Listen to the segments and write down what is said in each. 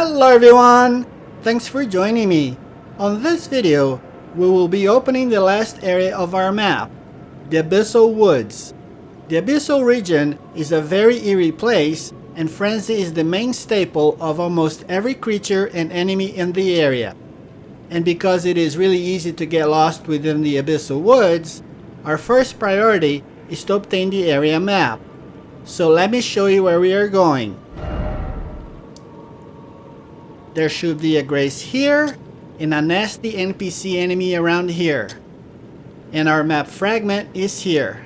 Hello everyone! Thanks for joining me. On this video, we will be opening the last area of our map, the Abyssal Woods. The Abyssal region is a very eerie place, and frenzy is the main staple of almost every creature and enemy in the area. And because it is really easy to get lost within the Abyssal Woods, our first priority is to obtain the area map. So let me show you where we are going. There should be a grace here, and a nasty NPC enemy around here. And our map fragment is here.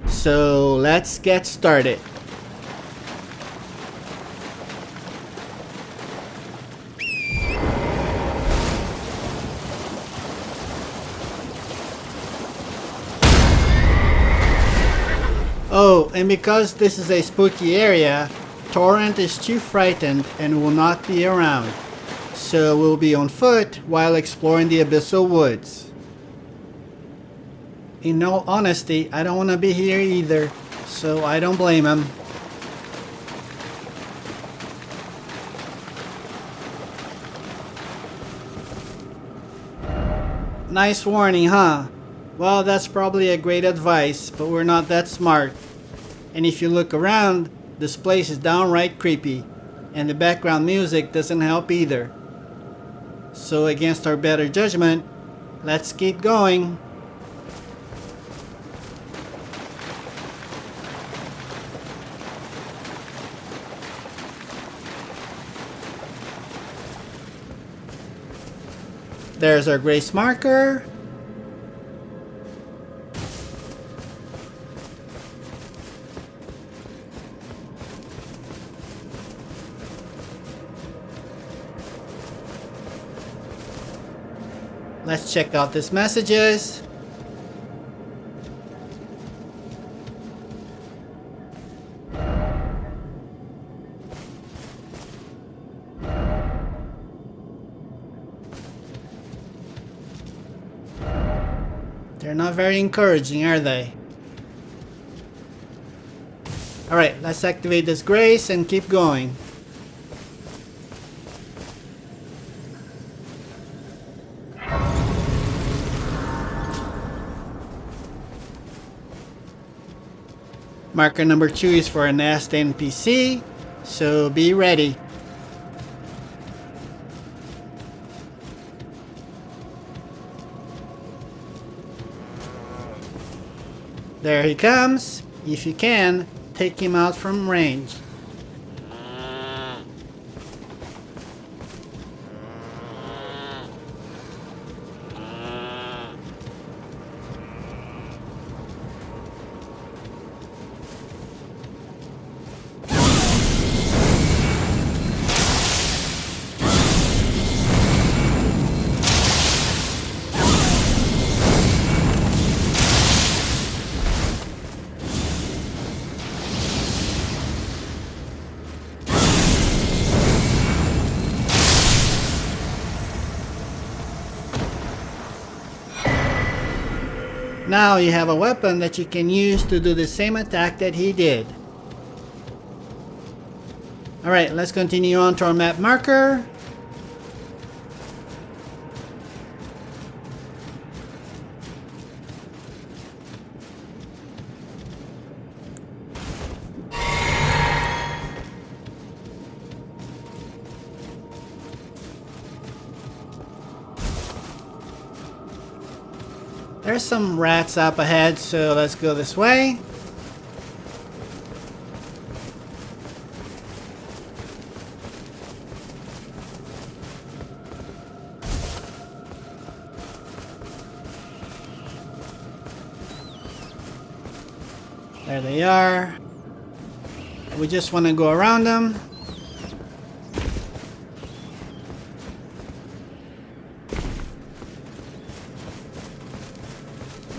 So let's get started. Oh, and because this is a spooky area, Torrent is too frightened and will not be around. So we'll be on foot while exploring the Abyssal Woods. In all honesty, I don't want to be here either, so I don't blame him. Nice warning, huh? Well, that's probably a great advice, but we're not that smart. And if you look around, this place is downright creepy, and the background music doesn't help either. So against our better judgment, let's keep going. There's our grace marker. Let's check out these messages. They're not very encouraging, are they? Alright, let's activate this grace and keep going. Marker number 2 is for a nasty NPC, so be ready. There he comes. If you can, take him out from range. Now you have a weapon that you can use to do the same attack that he did. Alright, let's continue on to our map marker. There's some rats up ahead, so let's go this way. There they are. We just want to go around them.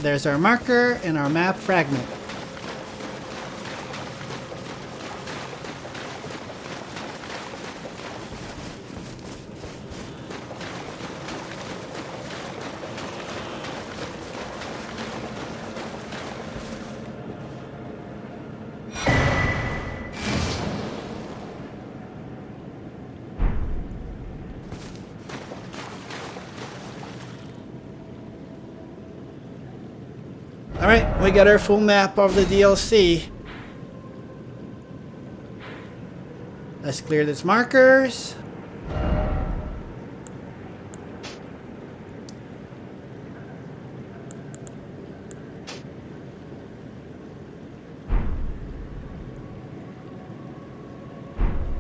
There's our marker and our map fragment. Alright, we got our full map of the DLC. Let's clear these markers.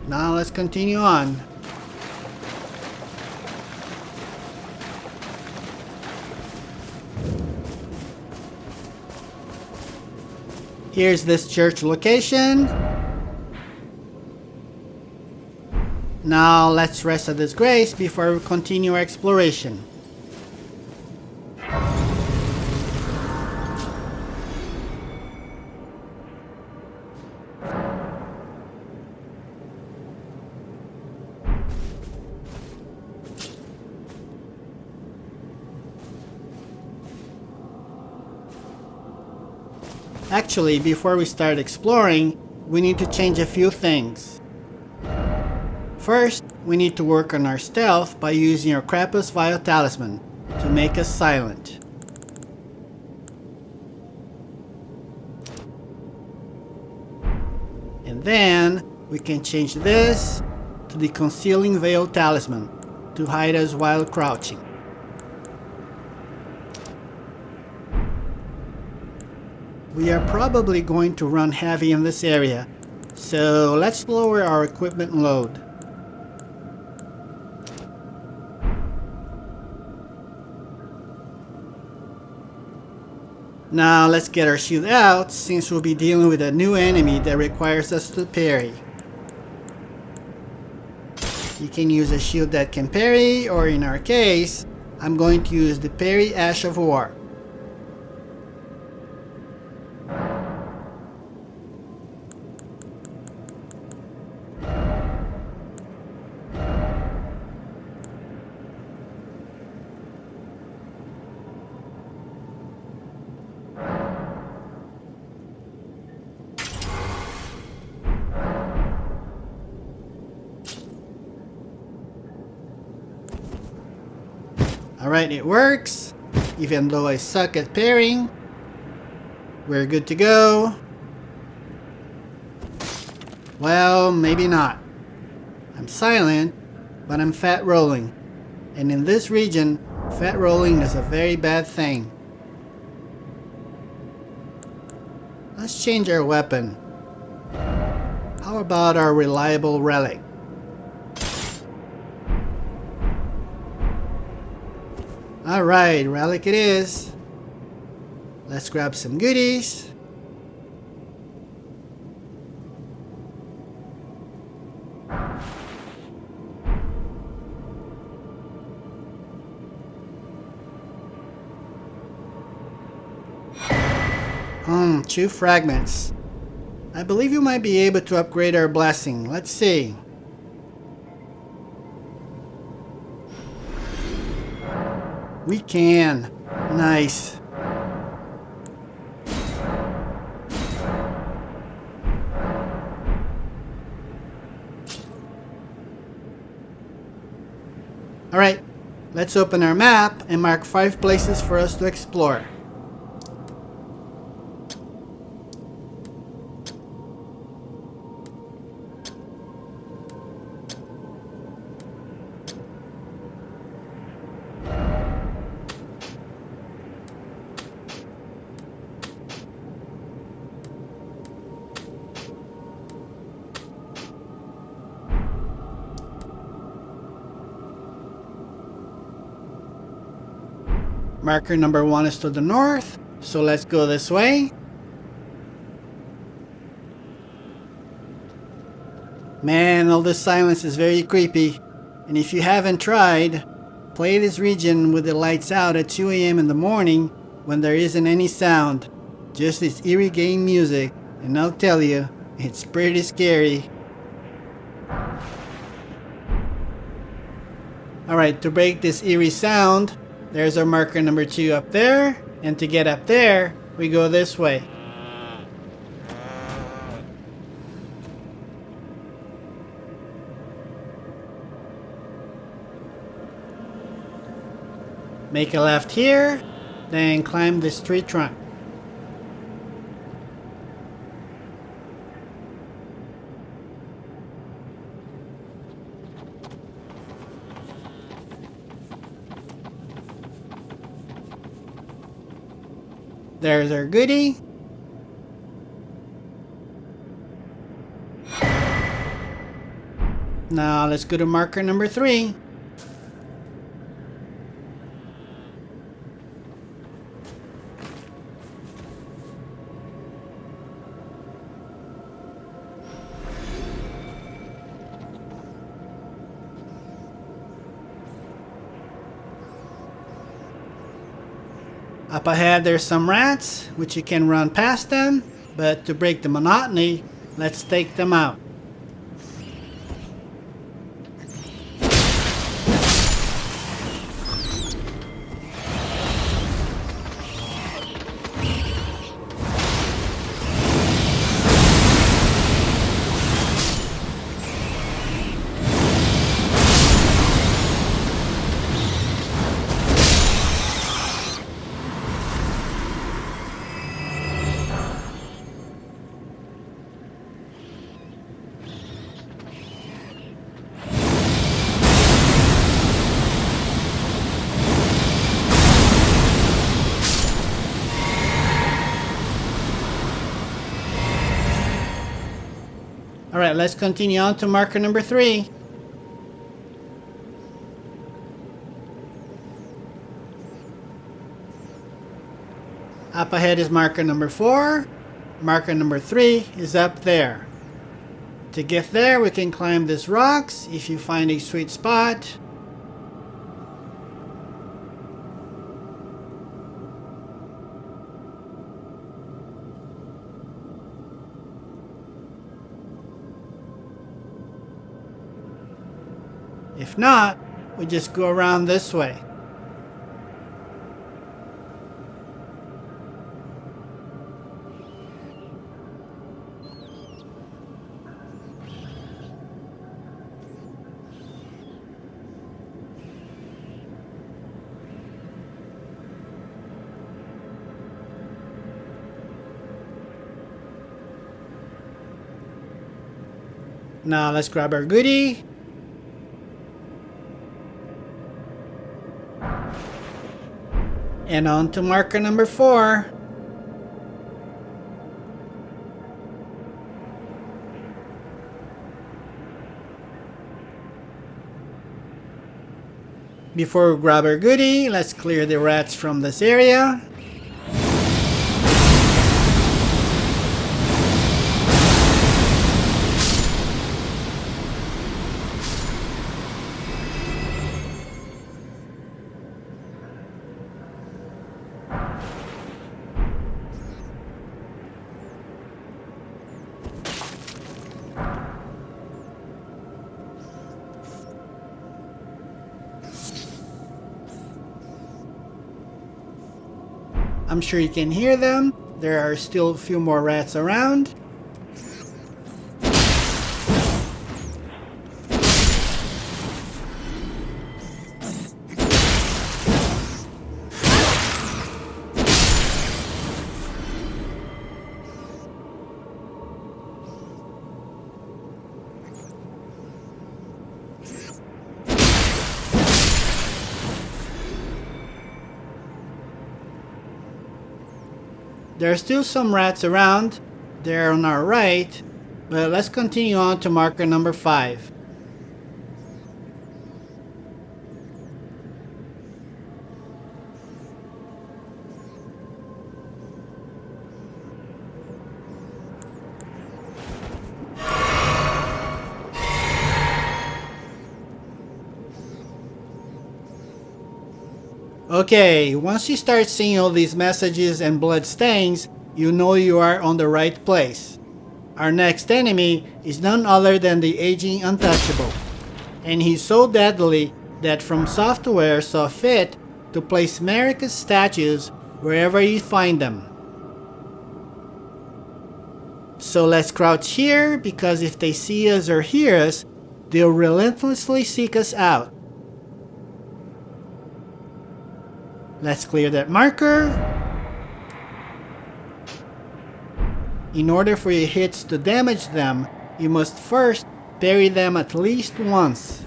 Now let's continue on. Here's this church location. Now let's rest at this grace before we continue our exploration. Actually, before we start exploring, we need to change a few things. First, we need to work on our stealth by using our Crapus Vile Talisman to make us silent. And then, we can change this to the Concealing Veil Talisman to hide us while crouching. We are probably going to run heavy in this area, so let's lower our equipment load. Now let's get our shield out, since we'll be dealing with a new enemy that requires us to parry. You can use a shield that can parry, or in our case, I'm going to use the Parry Ash of War. Alright, it works. Even though I suck at parrying, we're good to go. Well, maybe not. I'm silent, but I'm fat rolling. And in this region, fat rolling is a very bad thing. Let's change our weapon. How about our reliable relic? Alright, relic it is. Let's grab some goodies. Two fragments. I believe you might be able to upgrade our blessing. Let's see. We can. Nice. Alright, let's open our map and mark 5 places for us to explore. Marker number 1 is to the north, so let's go this way. Man, all this silence is very creepy. And if you haven't tried, play this region with the lights out at 2 AM in the morning when there isn't any sound. Just this eerie game music, and I'll tell you, it's pretty scary. Alright, to break this eerie sound, there's our marker number 2 up there, and to get up there, we go this way. Make a left here, then climb this tree trunk. There's our goodie. Now let's go to marker number 3. Up ahead there's some rats, which you can run past them, but to break the monotony, let's take them out. Alright, let's continue on to marker number 3. Up ahead is marker number 4. Marker number 3 is up there. To get there, we can climb these rocks if you find a sweet spot. If not, we just go around this way. Now let's grab our goodie. And on to marker number 4. Before we grab our goodie, let's clear the rats from this area. I'm sure you can hear them. There are still a few more rats around. There are still some rats around. They're on our right, but let's continue on to marker number 5. Okay, once you start seeing all these messages and blood stains, you know you are on the right place. Our next enemy is none other than the Aging Untouchable, and he's so deadly that From Software saw fit to place America's statues wherever you find them. So let's crouch here, because if they see us or hear us, they'll relentlessly seek us out. Let's clear that marker. In order for your hits to damage them, you must first parry them at least once.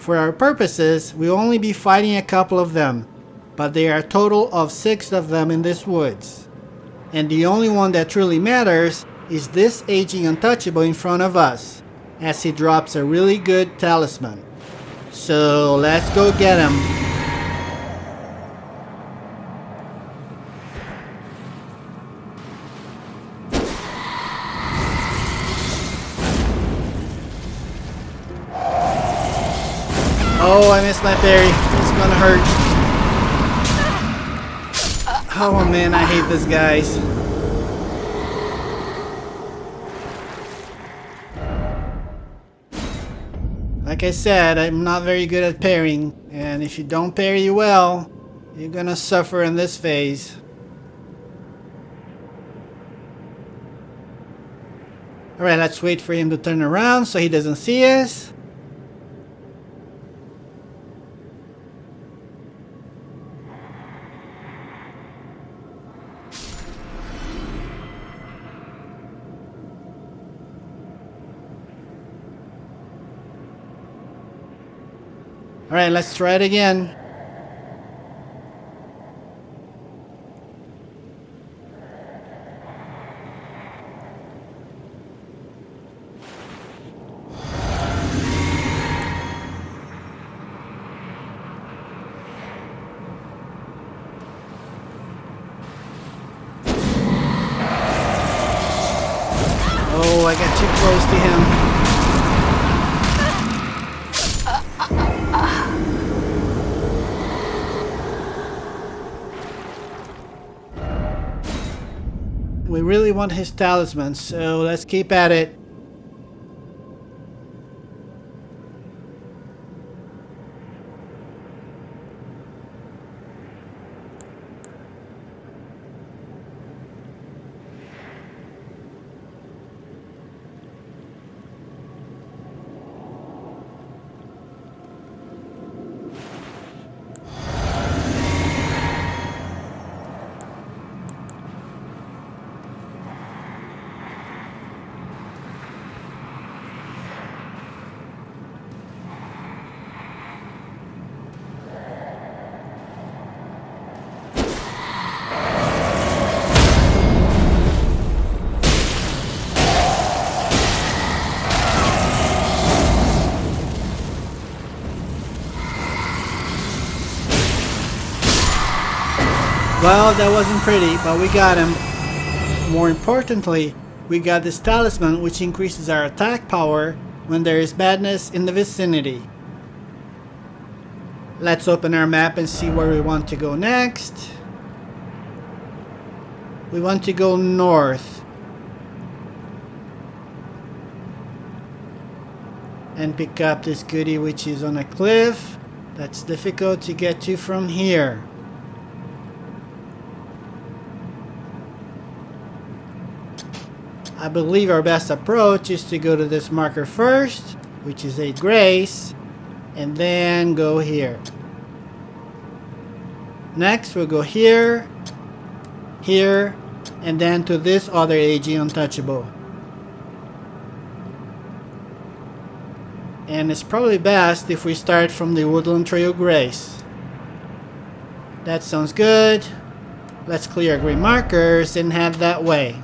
For our purposes, we'll only be fighting a couple of them, but there are a total of 6 of them in this woods. And the only one that truly matters is this Aging Untouchable in front of us, as he drops a really good talisman. So let's go get him. Oh, I missed my parry. It's gonna hurt. Oh man, I hate these guys. Like I said, I'm not very good at parrying, and if you don't parry well, you're gonna suffer in this phase. Alright, let's wait for him to turn around so he doesn't see us. Alright, let's try it again. Oh, I got too close to him. We really want his talisman, so let's keep at it. Well, that wasn't pretty, but we got him. More importantly, we got this talisman which increases our attack power when there is badness in the vicinity. Let's open our map and see where we want to go next. We want to go north. And pick up this goodie which is on a cliff. That's difficult to get to from here. I believe our best approach is to go to this marker first, which is a grace, and then go here. Next we'll go here, here, and then to this other Aging Untouchable. And it's probably best if we start from the Woodland Trail Grace. That sounds good. Let's clear our green markers and head that way.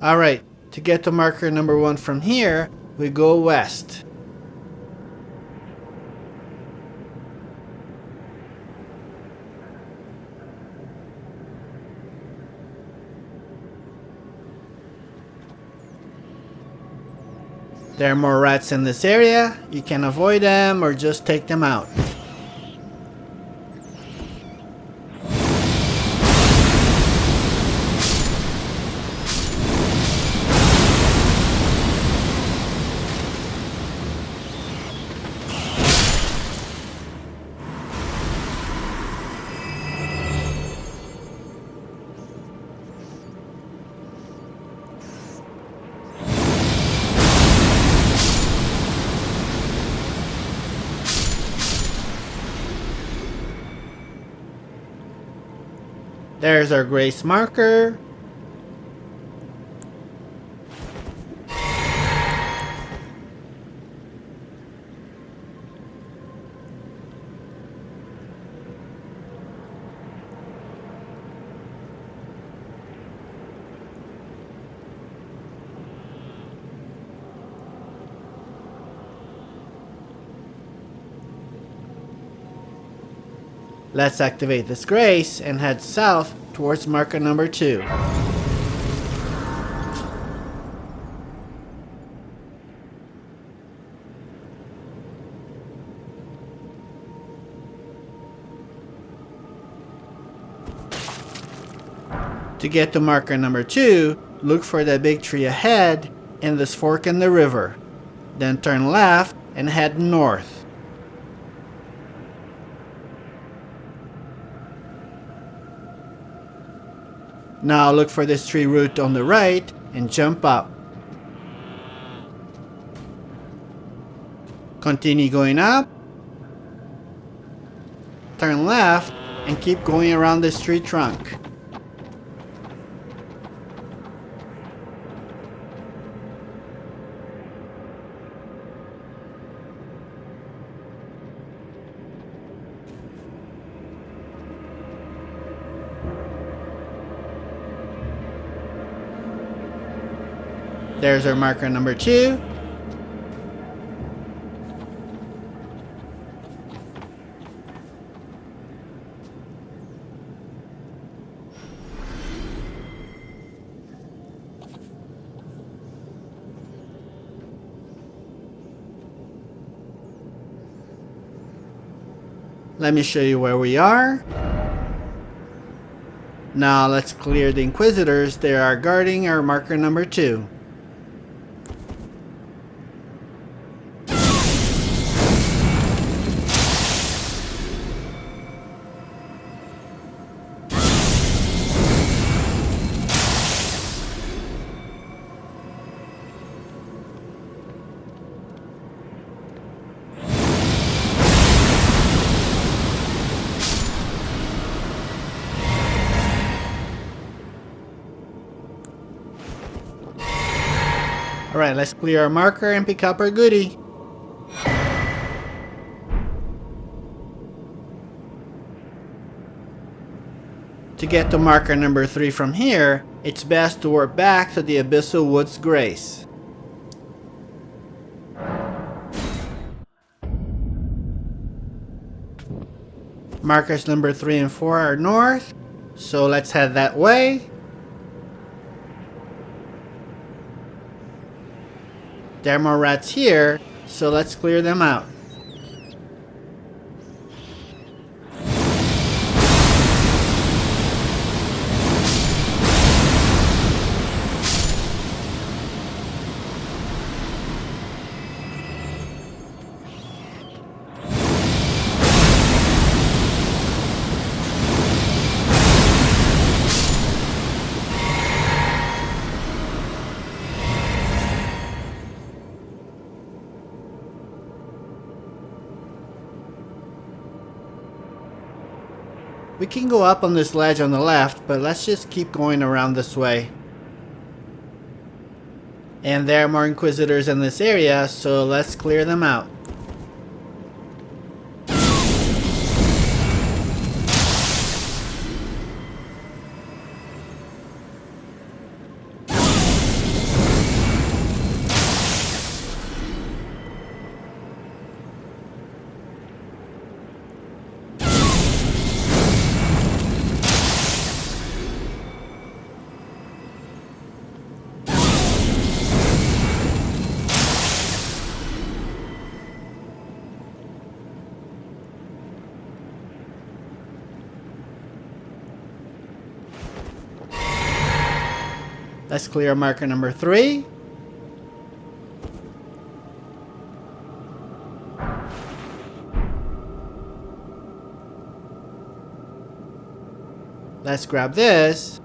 Alright, to get to marker number 1 from here, we go west. There are more rats in this area. You can avoid them or just take them out. There's our grace marker. Let's activate this grace and head south towards marker number 2. To get to marker number 2, look for the big tree ahead in this fork in the river. Then turn left and head north. Now look for this tree root on the right and jump up. Continue going up. Turn left and keep going around this tree trunk. There's our marker number 2. Let me show you where we are. Now let's clear the Inquisitors. They are guarding our marker number 2. Alright, let's clear our marker and pick up our goodie. To get to marker number 3 from here, it's best to work back to the Abyssal Woods Grace. Markers number 3 and 4 are north, so let's head that way. There are more rats here, so let's clear them out. We can go up on this ledge on the left, but let's just keep going around this way. And there are more Inquisitors in this area, so let's clear them out. Let's clear marker number 3. Let's grab this.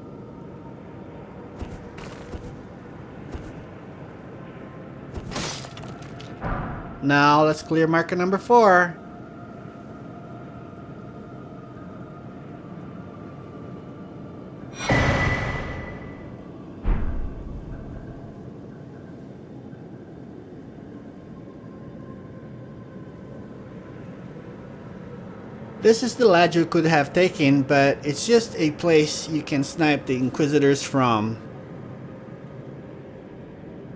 Now let's clear marker number 4. This is the ladder you could have taken, but it's just a place you can snipe the Inquisitors from.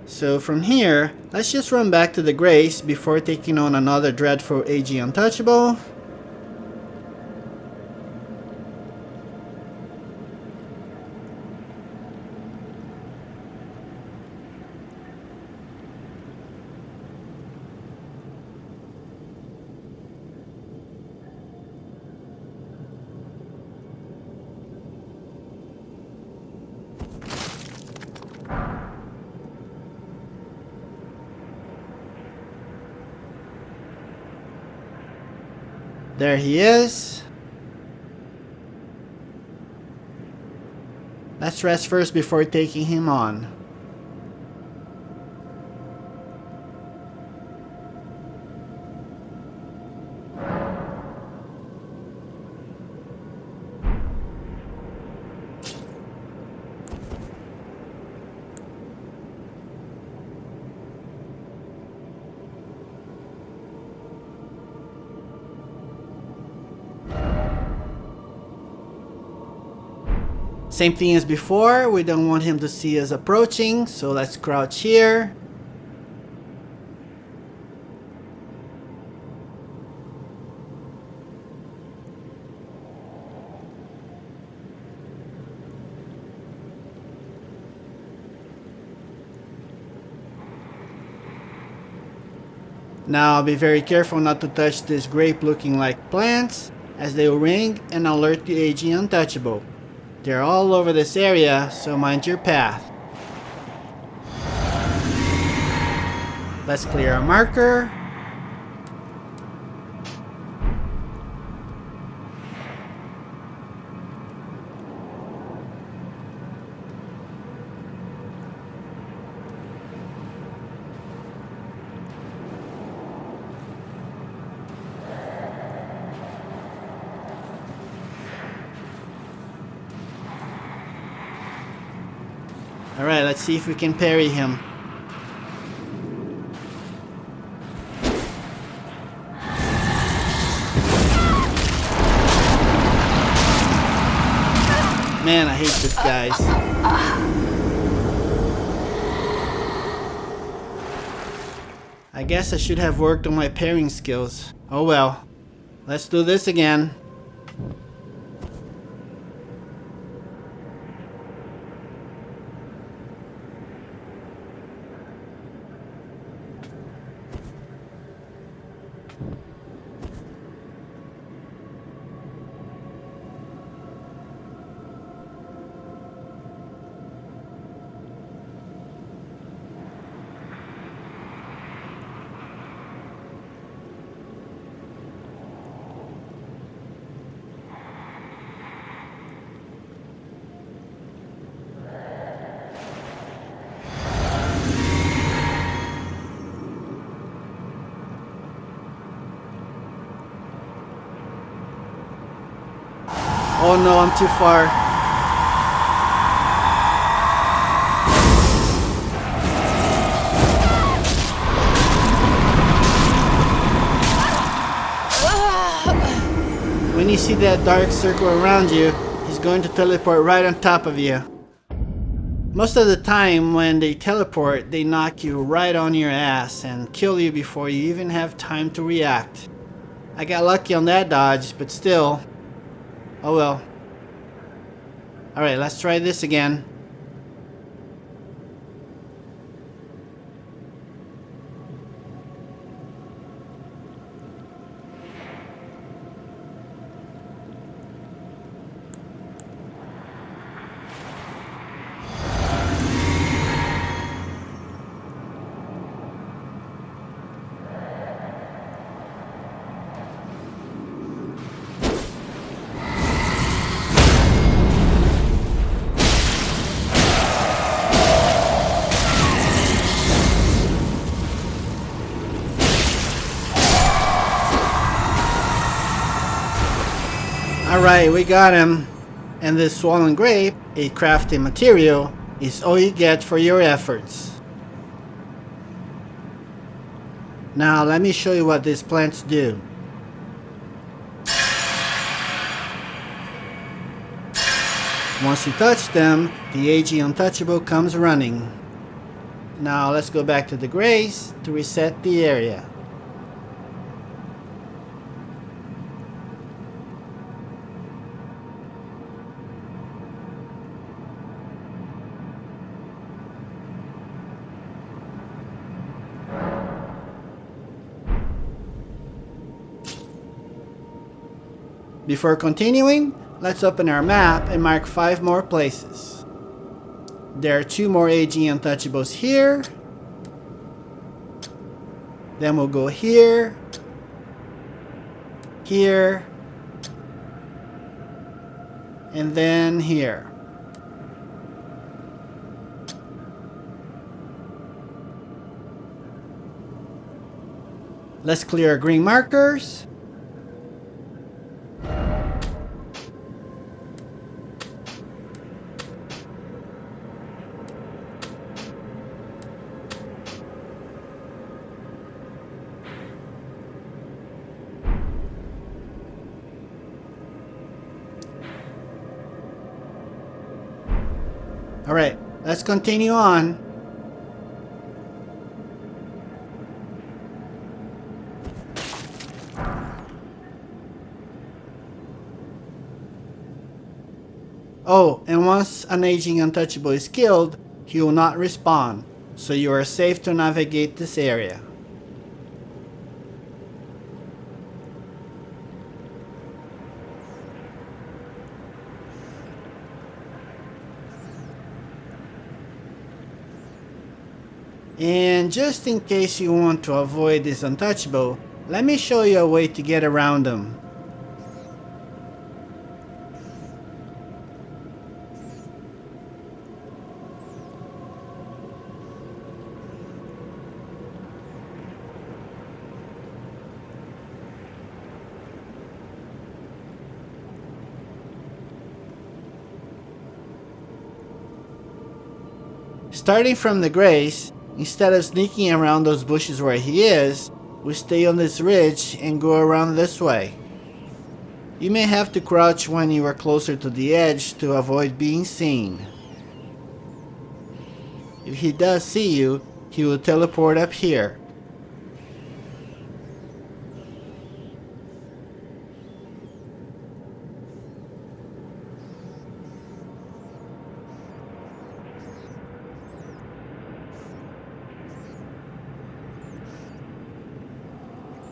So from here, let's just run back to the Grace before taking on another dreadful Aging Untouchable. There he is. Let's rest first before taking him on. Same thing as before, we don't want him to see us approaching, so let's crouch here. Now be very careful not to touch these grape looking like plants, as they will ring and alert the Aging Untouchable. They're all over this area, so mind your path. Let's clear our marker. Alright, let's see if we can parry him. Man, I hate this guys. I guess I should have worked on my parrying skills. Oh well. Let's do this again. Oh no, I'm too far. When you see that dark circle around you, he's going to teleport right on top of you. Most of the time when they teleport, they knock you right on your ass and kill you before you even have time to react. I got lucky on that dodge, but still. Oh well. Alright, let's try this again. Alright, we got him. And this swollen grape, a crafting material, is all you get for your efforts. Now let me show you what these plants do. Once you touch them, the Aging Untouchable comes running. Now let's go back to the Grace to reset the area. Before continuing, let's open our map and mark 5 more places. There are 2 more Aging Untouchables here. Then we'll go here, here, and then here. Let's clear our green markers. Alright, let's continue on. Oh, and once an Aging Untouchable is killed, he will not respawn, so you are safe to navigate this area. And just in case you want to avoid this untouchable, let me show you a way to get around them. Starting from the Grace, instead of sneaking around those bushes where he is, we stay on this ridge and go around this way. You may have to crouch when you are closer to the edge to avoid being seen. If he does see you, he will teleport up here.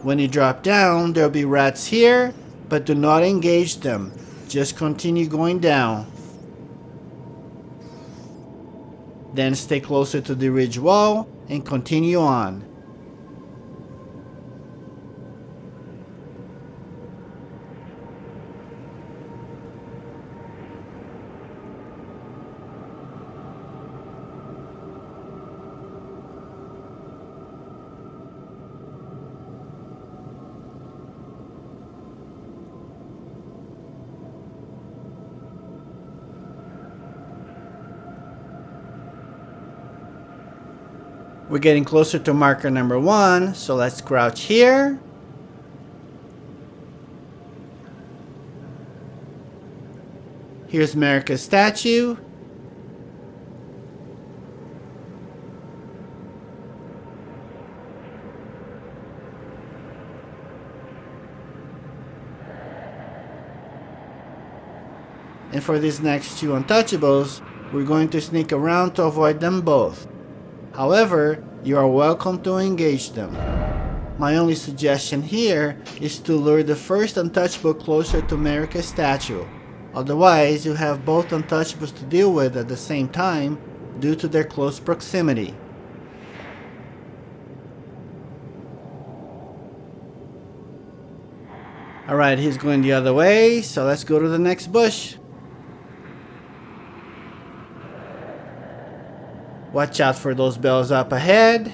When you drop down, there will be rats here, but do not engage them. Just continue going down. Then stay closer to the ridge wall and continue on. We're getting closer to marker number 1, so let's crouch here. Here's America's statue. And for these next 2 untouchables, we're going to sneak around to avoid them both. However, you are welcome to engage them. My only suggestion here is to lure the first untouchable closer to America's statue. Otherwise, you have both untouchables to deal with at the same time due to their close proximity. Alright, he's going the other way, so let's go to the next bush. Watch out for those bells up ahead.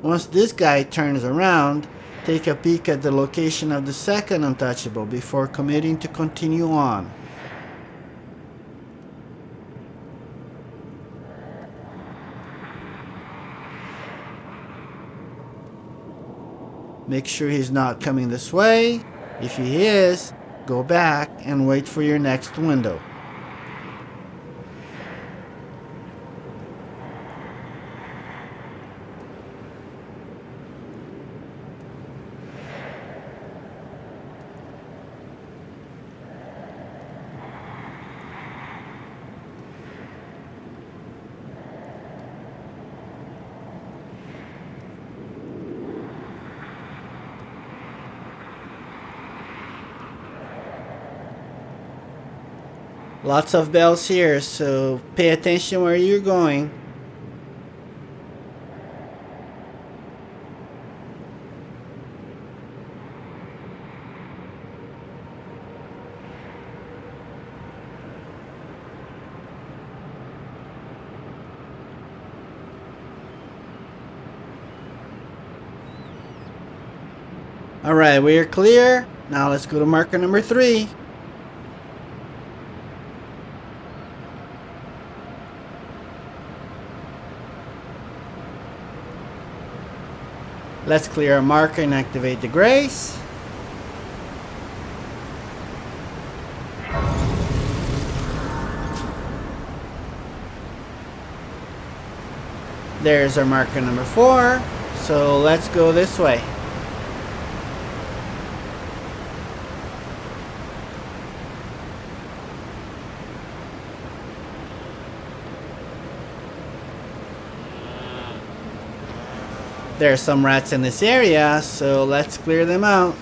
Once this guy turns around, take a peek at the location of the second untouchable before committing to continue on. Make sure he's not coming this way. If he is, go back and wait for your next window. Lots of bells here, so pay attention where you're going. Alright, we're clear. Now let's go to marker number 3. Let's clear our marker and activate the grace. There's our marker number 4. So let's go this way. There are some rats in this area, so let's clear them out.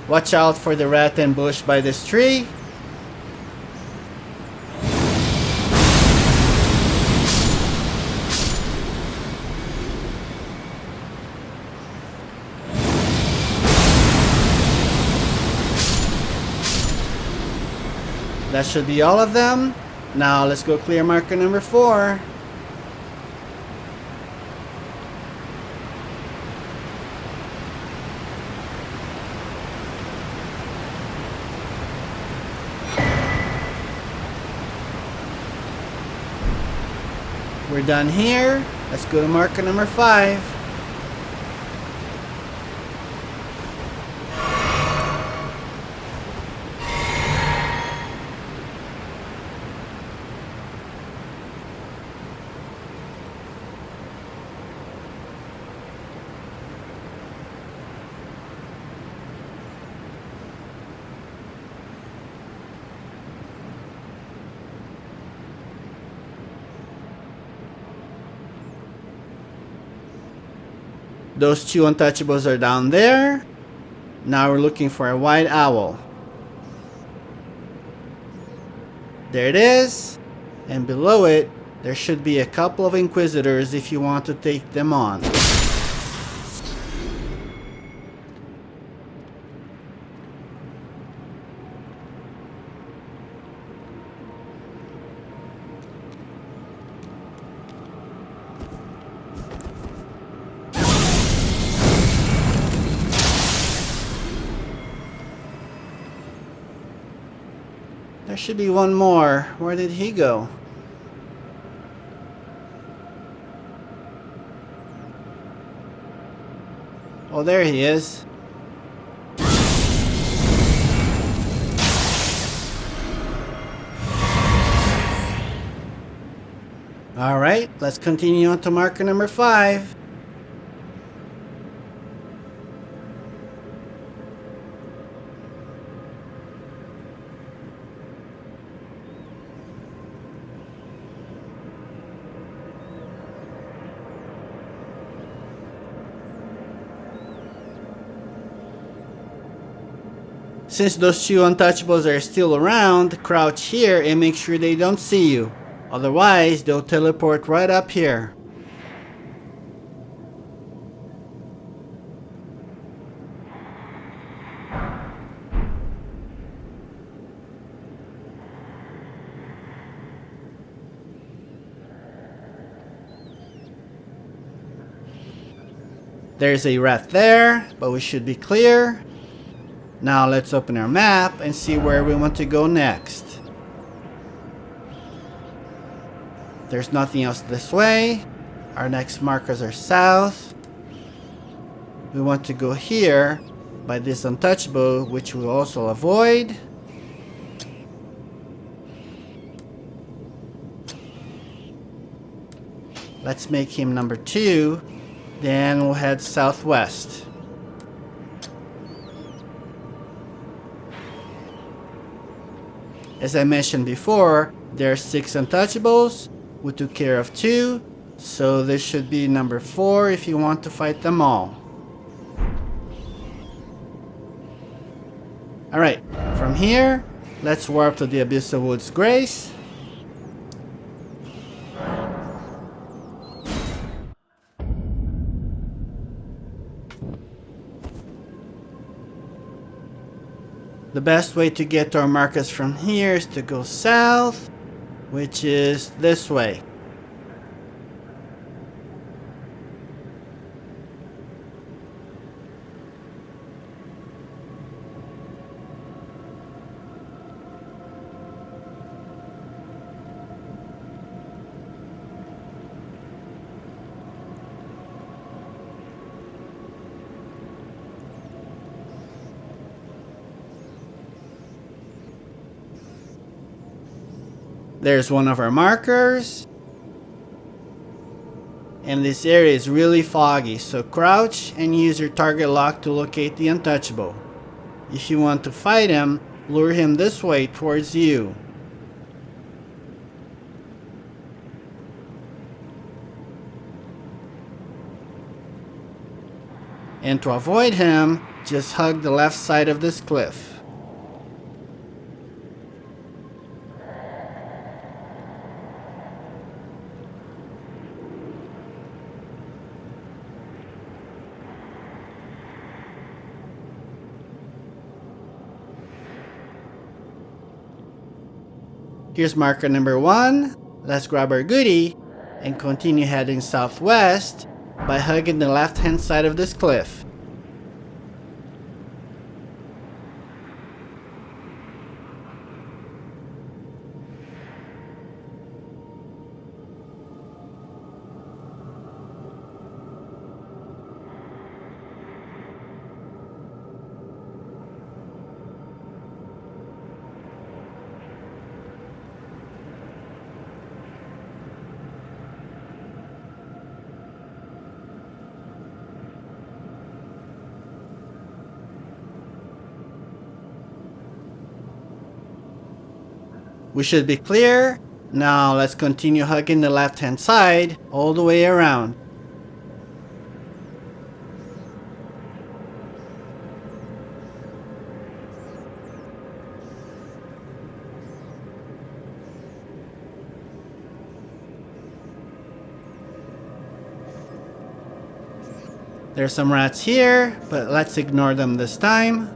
Watch out for the rat ambush by this tree. That should be all of them. Now let's go clear marker number 4. We're done here. Let's go to marker number 5. Those 2 untouchables are down there. Now we're looking for a white owl. There it is. And below it, there should be a couple of inquisitors if you want to take them on. There should be one more. Where did he go? Oh, there he is. Alright, let's continue on to marker number 5. Since those 2 untouchables are still around, crouch here and make sure they don't see you. Otherwise, they'll teleport right up here. There's a rat there, but we should be clear. Now let's open our map and see where we want to go next. There's nothing else this way. Our next markers are south. We want to go here by this untouchable, which we'll also avoid. Let's make him number 2. Then we'll head southwest. As I mentioned before, there are 6 untouchables. We took care of 2, so this should be number 4 if you want to fight them all. Alright, from here, let's warp to the Abyssal Woods Grace. The best way to get to our markers from here is to go south, which is this way. There's one of our markers. And this area is really foggy, so crouch and use your target lock to locate the untouchable. If you want to fight him, lure him this way towards you. And to avoid him, just hug the left side of this cliff. Here's marker number 1. Let's grab our goodie and continue heading southwest by hugging the left hand side of this cliff. We should be clear. Now let's continue hugging the left hand side all the way around. There's some rats here, but let's ignore them this time.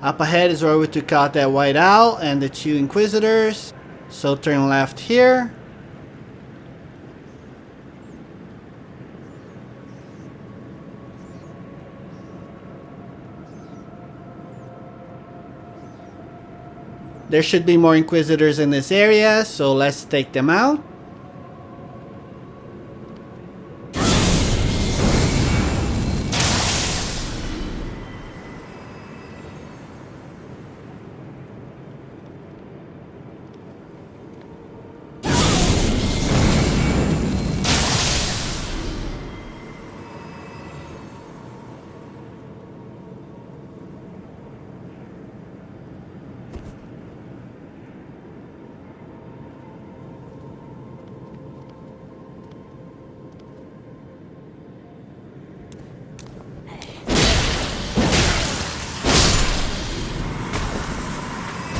Up ahead is where we took out that white owl and the 2 inquisitors, so turn left here. There should be more inquisitors in this area, so let's take them out.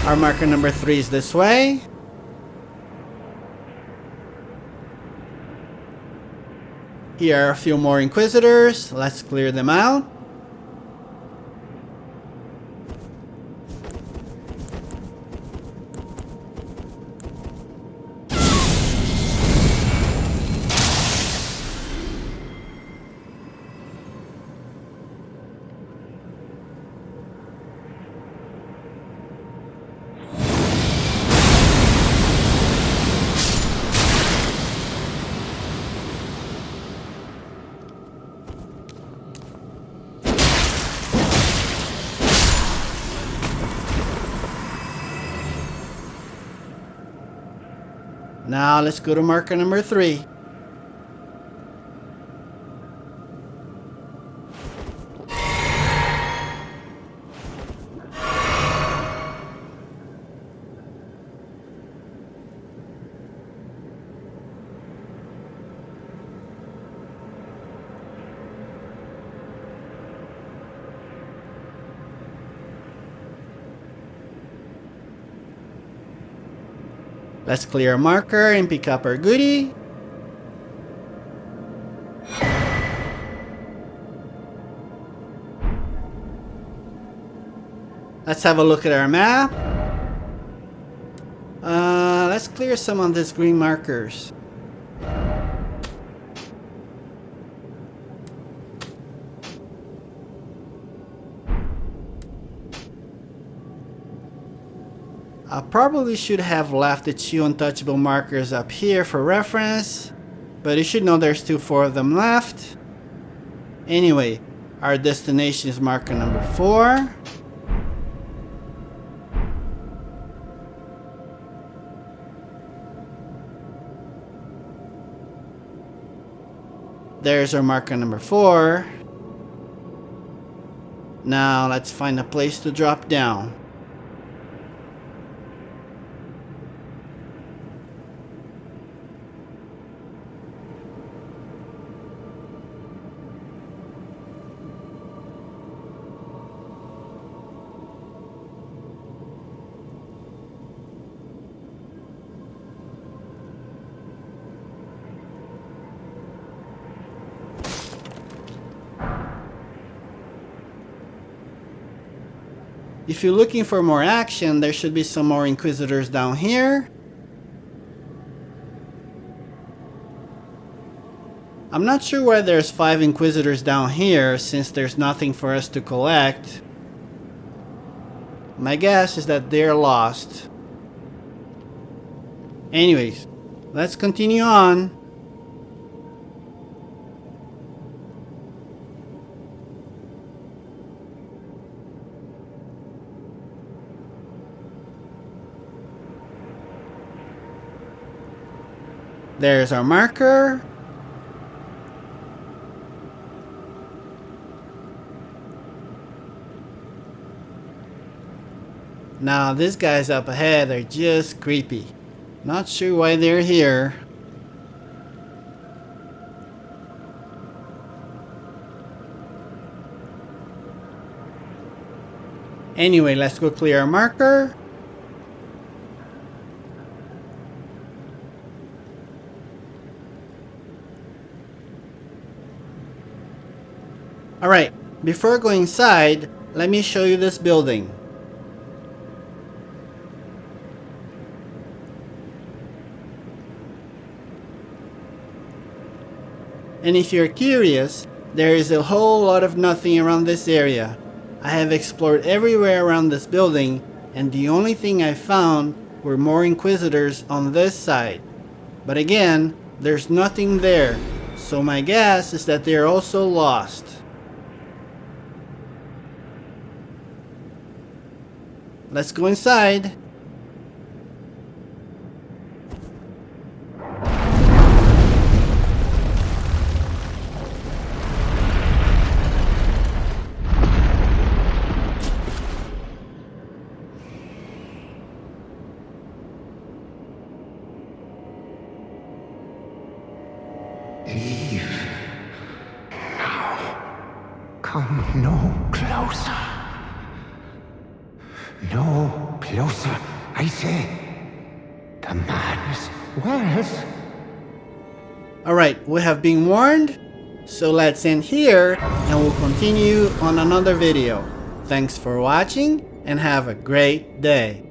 Our marker number 3 is this way. Here are a few more Inquisitors. Let's clear them out. Now let's go to marker number 3. Let's clear a marker and pick up our goodie. Let's have a look at our map. Let's clear some of these green markers. I probably should have left the 2 untouchable markers up here for reference, but you should know there's still 4 of them left. Anyway, our destination is marker number 4. There's our marker number 4. Now let's find a place to drop down. If you're looking for more action, there should be some more Inquisitors down here. I'm not sure why there's 5 Inquisitors down here, since there's nothing for us to collect. My guess is that they're lost. Anyways, let's continue on. There's our marker. Now these guys up ahead are just creepy. Not sure why they're here. Anyway, let's go clear our marker. Alright, before going inside, let me show you this building. And if you're curious, there is a whole lot of nothing around this area. I have explored everywhere around this building, and the only thing I found were more Inquisitors on this side. But again, there's nothing there, so my guess is that they are also lost. Let's go inside. Eve, now, come no closer. No closer, I say. The man's wells. Alright, we have been warned. So let's end here and we'll continue on another video. Thanks for watching and have a great day.